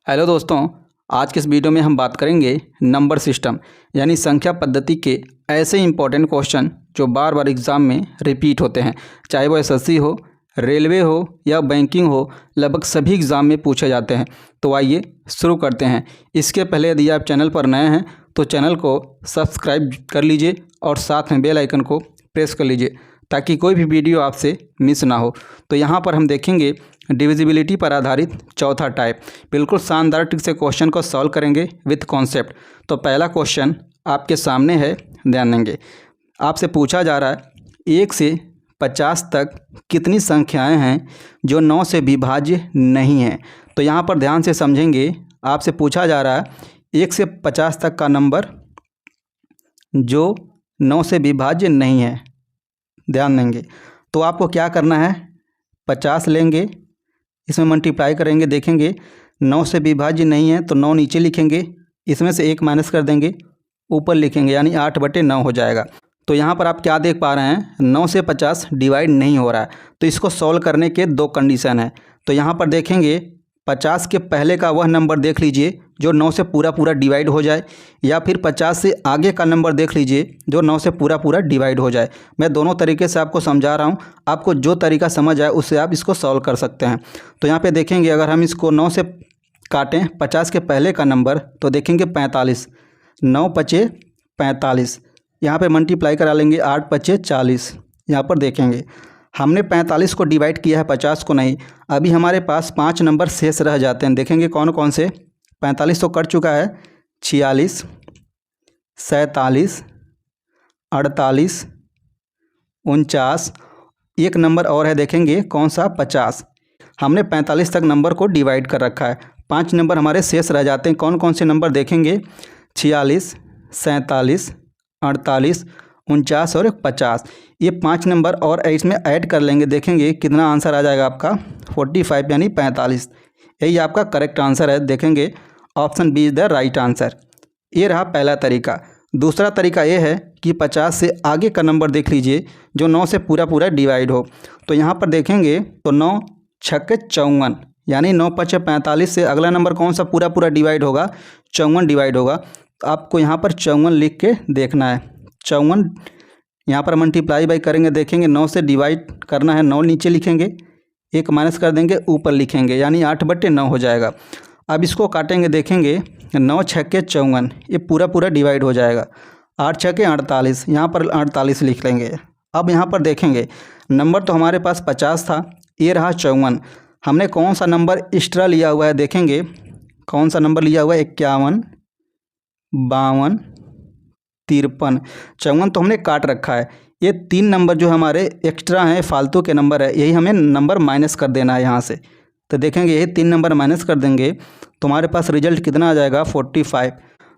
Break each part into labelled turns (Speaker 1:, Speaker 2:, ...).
Speaker 1: Hello दोस्तों, आज के इस वीडियो में हम बात करेंगे नंबर सिस्टम यानी संख्या पद्धति के ऐसे इंपॉर्टेंट क्वेश्चन जो बार बार एग्ज़ाम में रिपीट होते हैं। चाहे वो एसएससी हो, रेलवे हो या बैंकिंग हो, लगभग सभी एग्ज़ाम में पूछे जाते हैं। तो आइए शुरू करते हैं। इसके पहले यदि आप चैनल पर नए हैं तो चैनल को सब्सक्राइब कर लीजिए और साथ में बेल आइकन को प्रेस कर लीजिए ताकि कोई भी वीडियो आपसे मिस ना हो। तो यहाँ पर हम देखेंगे डिविजिबिलिटी पर आधारित चौथा टाइप। बिल्कुल शानदार ट्रिक से क्वेश्चन को सॉल्व करेंगे विथ कॉन्सेप्ट। तो पहला क्वेश्चन आपके सामने है, ध्यान देंगे। आपसे पूछा जा रहा है 1 से 50 तक कितनी संख्याएं हैं जो 9 से विभाज्य नहीं हैं। तो यहाँ पर ध्यान से समझेंगे। आपसे पूछा जा रहा है 1 से 50 तक का नंबर जो 9 से विभाज्य नहीं है, ध्यान देंगे। तो आपको क्या करना है, 50 लेंगे, इसमें मल्टीप्लाई करेंगे, देखेंगे 9 से विभाज्य नहीं है तो 9 नीचे लिखेंगे, इसमें से 1 माइनस कर देंगे, ऊपर लिखेंगे, यानी 8/9 हो जाएगा। तो यहाँ पर आप क्या देख पा रहे हैं, 9 से 50 डिवाइड नहीं हो रहा है। तो इसको सॉल्व करने के दो कंडीशन है। तो यहाँ पर देखेंगे 50 के पहले का वह नंबर देख लीजिए जो 9 से पूरा डिवाइड हो जाए, या फिर 50 से आगे का नंबर देख लीजिए जो 9 से पूरा डिवाइड हो जाए। मैं दोनों तरीके से आपको समझा रहा हूँ, आपको जो तरीका समझ आए उससे आप इसको सॉल्व कर सकते हैं। तो यहाँ पे देखेंगे अगर हम इसको 9 से काटें 50 के पहले का नंबर तो देखेंगे 45, 9 पचे 45, यहाँ पर मल्टीप्लाई करा लेंगे, 8 पचे 40। यहाँ पर देखेंगे हमने 45 को डिवाइड किया है, 50 को नहीं। अभी हमारे पास 5 नंबर शेष रह जाते हैं, देखेंगे कौन कौन से। 45 तो कट चुका है, 46, 47, 48, 49, एक नंबर और है, देखेंगे कौन सा, 50। हमने 45 तक नंबर को डिवाइड कर रखा है, 5 नंबर हमारे शेष रह जाते हैं। कौन कौन से नंबर देखेंगे, 46, 47, 48, 49 और 50। ये 5 नंबर और इसमें ऐड कर लेंगे, देखेंगे कितना आंसर आ जाएगा आपका, 45 यानी 45। यही आपका करेक्ट आंसर है। देखेंगे option B is the right answer. ये रहा पहला तरीका। दूसरा तरीका ये है कि 50 से आगे का नंबर देख लीजिए जो 9 से पूरा डिवाइड हो। तो यहाँ पर देखेंगे तो 9 छक्के 54, यानी 9 पचे 45 से अगला नंबर कौन सा पूरा डिवाइड होगा, 54 डिवाइड होगा। तो आपको यहाँ पर 54 लिख के देखना है। 54 यहाँ पर मल्टीप्लाई बाई करेंगे, देखेंगे 9 से डिवाइड करना है, 9 नीचे लिखेंगे, 1 माइनस कर देंगे, ऊपर लिखेंगे, यानी 8/9 हो जाएगा। अब इसको काटेंगे, देखेंगे 9 छक्के 54, ये पूरा डिवाइड हो जाएगा, 8 छक्के 48, यहाँ पर 48 लिख लेंगे। अब यहाँ पर देखेंगे नंबर तो हमारे पास 50 था, ये रहा 54। हमने कौन सा नंबर एक्स्ट्रा लिया हुआ है, देखेंगे कौन सा नंबर लिया हुआ है, 51, 52, 53। 54 तो हमने काट रखा है। ये 3 नंबर जो हमारे एक्स्ट्रा हैं, फालतू के नंबर है, यही हमें नंबर माइनस कर देना है यहाँ से। तो देखेंगे यही 3 नंबर माइनस कर देंगे तो हमारे पास रिजल्ट कितना आ जाएगा, 45।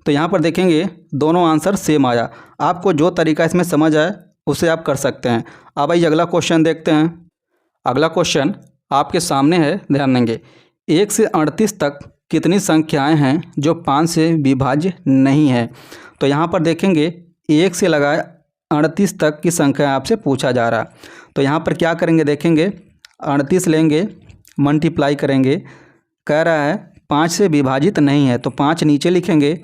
Speaker 1: तो यहाँ पर देखेंगे दोनों आंसर सेम आया। आपको जो तरीका इसमें समझ आए उसे आप कर सकते हैं। अब आइए अगला क्वेश्चन देखते हैं। अगला क्वेश्चन आपके सामने है, ध्यान देंगे। 1 से 38 तक कितनी संख्याएँ हैं जो 5 से विभाज्य नहीं है। तो यहाँ पर देखेंगे 1 से लगाए 38 तक की संख्या आपसे पूछा जा रहा। तो यहाँ पर क्या करेंगे, देखेंगे 38 लेंगे, मल्टीप्लाई करेंगे, कह रहा है 5 से विभाजित नहीं है तो 5 नीचे लिखेंगे,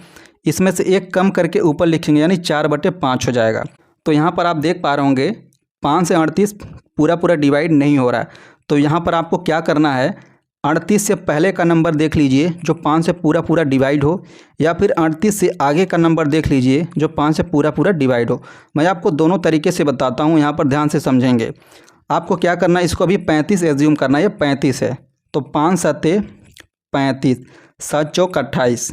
Speaker 1: इसमें से 1 कम करके ऊपर लिखेंगे, यानी 4/5 हो जाएगा। तो यहाँ पर आप देख पा रहे होंगे 5 से 38 पूरा डिवाइड नहीं हो रहा है। तो यहाँ पर आपको क्या करना है, 38 से पहले का नंबर देख लीजिए जो 5 से पूरा डिवाइड हो, या फिर 38 से आगे का नंबर देख लीजिए जो 5 से पूरा डिवाइड हो। मैं आपको दोनों तरीके से बताता हूँ, यहाँ पर ध्यान से समझेंगे। आपको क्या करना है, इसको अभी 35 एज्यूम करना है, ये 35 है तो 5 सत्ते 35, 7 चौक 28,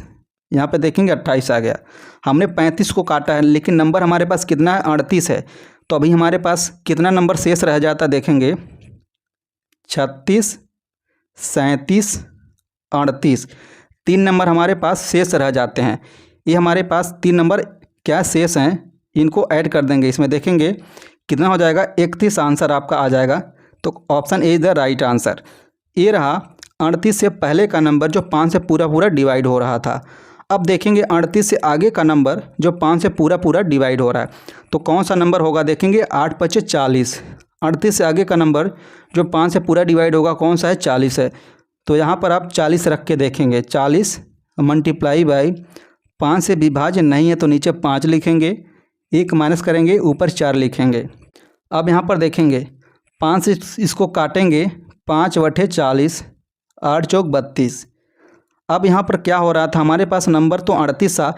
Speaker 1: यहाँ पे देखेंगे 28 आ गया। हमने 35 को काटा है लेकिन नंबर हमारे पास कितना है, 38 है। तो अभी हमारे पास कितना नंबर शेष रह जाता, देखेंगे 36, 37, 38, 3 नंबर हमारे पास शेष रह जाते हैं। ये हमारे पास 3 नंबर क्या शेष हैं, इनको ऐड कर देंगे, इसमें देखेंगे कितना हो जाएगा, 31 आंसर आपका आ जाएगा। तो option A is the right answer. ये रहा 38 से पहले का नंबर जो 5 से पूरा डिवाइड हो रहा था। अब देखेंगे 38 से आगे का नंबर जो 5 से पूरा डिवाइड हो रहा है तो कौन सा नंबर होगा, देखेंगे 8 पचे 40। 38 से आगे का नंबर जो 5 से पूरा डिवाइड होगा कौन सा है, 40 है। तो यहाँ पर आप 40 रख के देखेंगे, 40 मल्टीप्लाई बाई 5 से विभाज्य नहीं है तो नीचे 5 लिखेंगे, 1 माइनस करेंगे, ऊपर 4 लिखेंगे। अब यहाँ पर देखेंगे 5 से इसको काटेंगे, 5/40, 8 चौक 32। अब यहाँ पर क्या हो रहा था, हमारे पास नंबर तो 38 था।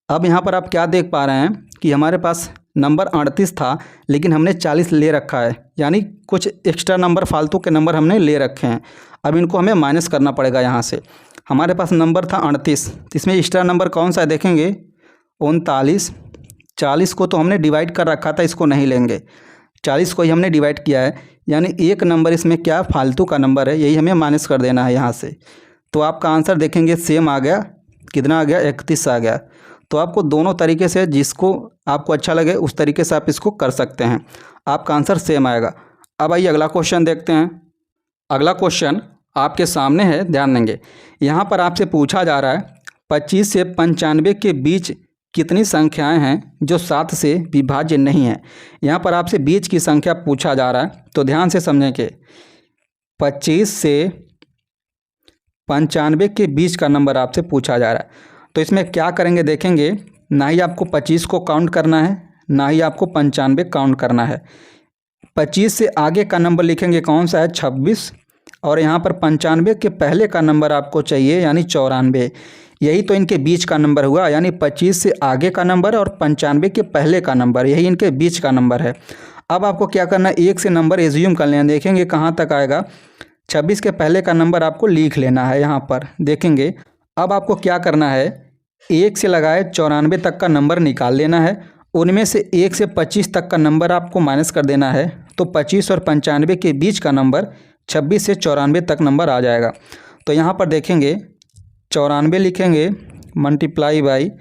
Speaker 1: अब यहाँ पर आप क्या देख पा रहे हैं कि हमारे पास नंबर 38 था, लेकिन हमने 40 ले रखा है, यानी कुछ एक्स्ट्रा नंबर, फालतू के नंबर हमने ले रखे हैं। अब इनको हमें माइनस करना पड़ेगा यहाँ से। हमारे पास नंबर था 38, इसमें एक्स्ट्रा नंबर कौन सा है देखेंगे, 39। 40 को तो हमने डिवाइड कर रखा था, इसको नहीं लेंगे, 40 को ही हमने डिवाइड किया है, यानी एक नंबर इसमें क्या फालतू का नंबर है, यही हमें माइनस कर देना है यहाँ से। तो आपका आंसर देखेंगे सेम आ गया, कितना आ गया, 31 आ गया। तो आपको दोनों तरीके से, जिसको आपको अच्छा लगे उस तरीके से आप इसको कर सकते हैं, आपका आंसर सेम आएगा। अब आइए अगला क्वेश्चन देखते हैं। अगला क्वेश्चन आपके सामने है, ध्यान देंगे। यहाँ पर आपसे पूछा जा रहा है 25 से 95 के बीच कितनी संख्याएं हैं जो 7 से विभाज्य नहीं है। यहाँ पर आपसे बीच की संख्या पूछा जा रहा है, तो ध्यान से समझें कि 25 से 95 के बीच का नंबर आपसे पूछा जा रहा है। तो इसमें क्या करेंगे देखेंगे, ना ही आपको 25 को काउंट करना है, ना ही आपको 95 काउंट करना है। 25 से आगे का नंबर लिखेंगे, कौन सा है, 26। और यहाँ पर 95 के पहले का नंबर आपको चाहिए, यानी 94। यही तो इनके बीच का नंबर हुआ, यानी 25 से आगे का नंबर और 95 के पहले का नंबर, यही इनके बीच का नंबर है। अब आपको क्या करना है, एक से नंबर एज्यूम कर लेना, देखेंगे कहाँ तक आएगा। 26 के पहले का नंबर आपको लिख लेना है, यहाँ पर देखेंगे। अब आपको क्या करना है, 1 से लगाए 94 तक का नंबर निकाल लेना है, उनमें से 1 से 25 तक का नंबर आपको माइनस कर देना है। तो 25 और 95 के बीच का नंबर 26 से 94 तक नंबर आ जाएगा। तो यहाँ पर देखेंगे 94 लिखेंगे, मल्टीप्लाई बाई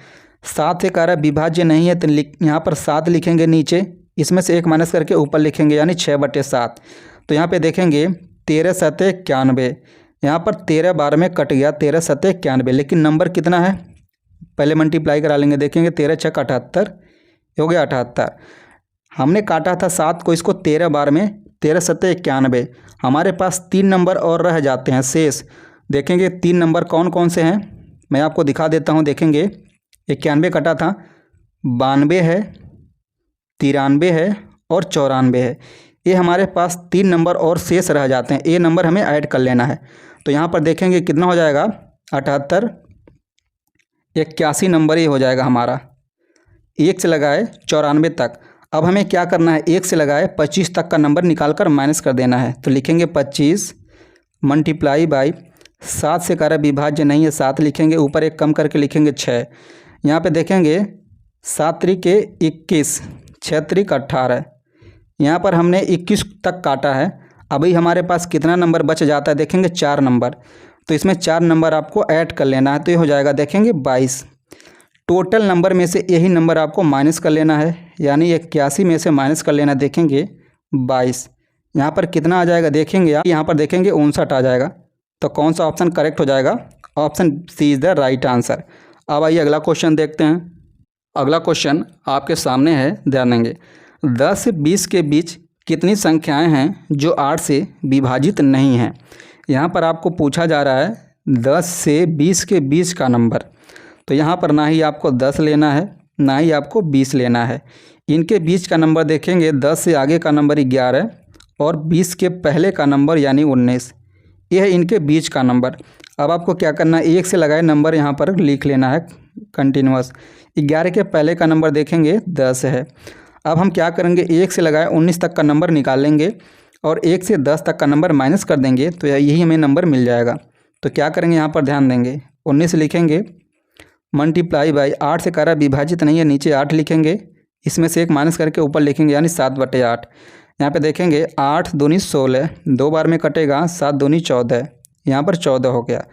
Speaker 1: 7 से कह रहा है विभाज्य नहीं है, तो यहाँ पर 7 लिखेंगे नीचे, इसमें से 1 माइनस करके ऊपर लिखेंगे, यानी 6/7। तो यहाँ पे देखेंगे 13 7 91, यहाँ पर 13 12 में कट गया, 13 7 91, लेकिन नंबर कितना है, पहले मल्टीप्लाई करा लेंगे, देखेंगे 13 6 78 हो गया 78। हमने काटा था 7 को, इसको 13 बार में, 13 7 91। हमारे पास 3 नंबर और रह जाते हैं शेष। देखेंगे 3 नंबर कौन कौन से हैं, मैं आपको दिखा देता हूं। देखेंगे 91 कटा था, 92 है, 93 है और 94 है। ये हमारे पास 3 नंबर और शेष रह जाते हैं, ये नंबर हमें ऐड कर लेना है। तो यहाँ पर देखेंगे कितना हो जाएगा, 78, 81 नंबर ये हो जाएगा हमारा। 1 से लगाए 94 तक। अब हमें क्या करना है, 1 से लगाए 25 तक का नंबर निकाल कर माइनस कर देना है। तो लिखेंगे 25 मल्टीप्लाई बाई 7 से कह रहा विभाज्य नहीं है, 7 लिखेंगे, ऊपर 1 कम करके लिखेंगे 6। यहाँ पे देखेंगे 7 त्रिक 21, 6 त्रिक 18। यहाँ पर हमने 21 तक काटा है। अभी हमारे पास कितना नंबर बच जाता है, देखेंगे 4 नंबर। तो इसमें 4 नंबर आपको ऐड कर लेना है, तो ये हो जाएगा देखेंगे 22। टोटल नंबर में से यही नंबर आपको माइनस कर लेना है, यानी 81 में से माइनस कर लेना, देखेंगे 22। यहाँ पर कितना आ जाएगा देखेंगे आप, यहाँ पर देखेंगे 59 आ जाएगा। तो कौन सा ऑप्शन करेक्ट हो जाएगा, option C is the right answer. अब आइए अगला क्वेश्चन देखते हैं। अगला क्वेश्चन आपके सामने है, ध्यान देंगे। 10 से 20 के बीच कितनी संख्याएं हैं जो 8 से विभाजित नहीं हैं। यहाँ पर आपको पूछा जा रहा है 10 से 20 के बीच का नंबर। तो यहाँ पर ना ही आपको 10 लेना है, ना ही आपको 20 लेना है। इनके बीच का नंबर देखेंगे, 10 से आगे का नंबर 11 और 20 के पहले का नंबर यानी 19, ये है इनके बीच का नंबर। अब आपको क्या करना है, 1 से लगाए नंबर यहाँ पर लिख लेना है कंटिन्यूअस। 11 के पहले का नंबर देखेंगे 10 है। अब हम क्या करेंगे, 1 से लगाए 19 तक का नंबर निकाल लेंगे और 1 से 10 तक का नंबर माइनस कर देंगे, तो यही हमें नंबर मिल जाएगा। तो क्या करेंगे, यहाँ पर ध्यान देंगे, 19 लिखेंगे मल्टीप्लाई बाई 8 से कह रहा विभाजित नहीं है, नीचे 8 लिखेंगे, इसमें से 1 माइनस करके ऊपर लिखेंगे, यानी 7/8। यहाँ पे देखेंगे 8 दूनी 16, 2 बार में कटेगा, 7 दूनी 14, यहाँ पर 14 हो गया।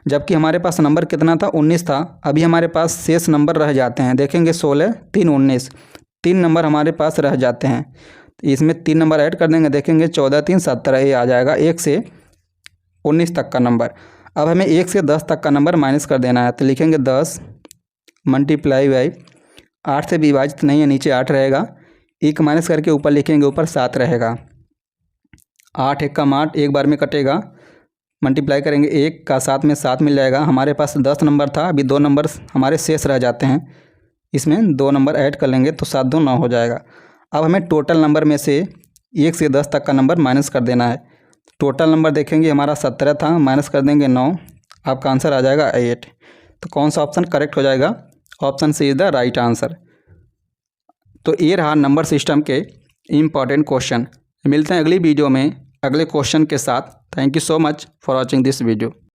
Speaker 1: जबकि हमारे पास नंबर कितना था, 19 था। अभी हमारे पास शेष नंबर रह जाते हैं, देखेंगे 16 3 19, 3 नंबर हमारे पास रह जाते हैं। तो इसमें 3 नंबर ऐड कर देंगे, देखेंगे 14 3 17, ये आ जाएगा 1 से 19 तक का नंबर। अब हमें 1 से 10 तक का नंबर माइनस कर देना है, तो लिखेंगे 10 मल्टीप्लाई बाई 8 से विभाजित नहीं है, नीचे 8 रहेगा, 1 माइनस करके ऊपर लिखेंगे, ऊपर 7 रहेगा। 8 1 का 8, 1 बार में कटेगा, मल्टीप्लाई करेंगे, 1 का 7 में 7 मिल जाएगा। हमारे पास 10 नंबर था, अभी 2 नंबर हमारे शेष रह जाते हैं, इसमें 2 नंबर ऐड कर लेंगे तो 7 2 9 हो जाएगा। अब हमें टोटल नंबर में से 1 से 10 तक का नंबर माइनस कर देना है। टोटल नंबर देखेंगे हमारा 17 था, माइनस कर देंगे 9, आपका आंसर आ जाएगा 8। तो कौन सा ऑप्शन करेक्ट हो जाएगा? Option C is the right answer. तो ये रहा नंबर सिस्टम के इम्पॉर्टेंट क्वेश्चन। मिलते हैं अगली वीडियो में अगले क्वेश्चन के साथ। Thank you so much for watching this video.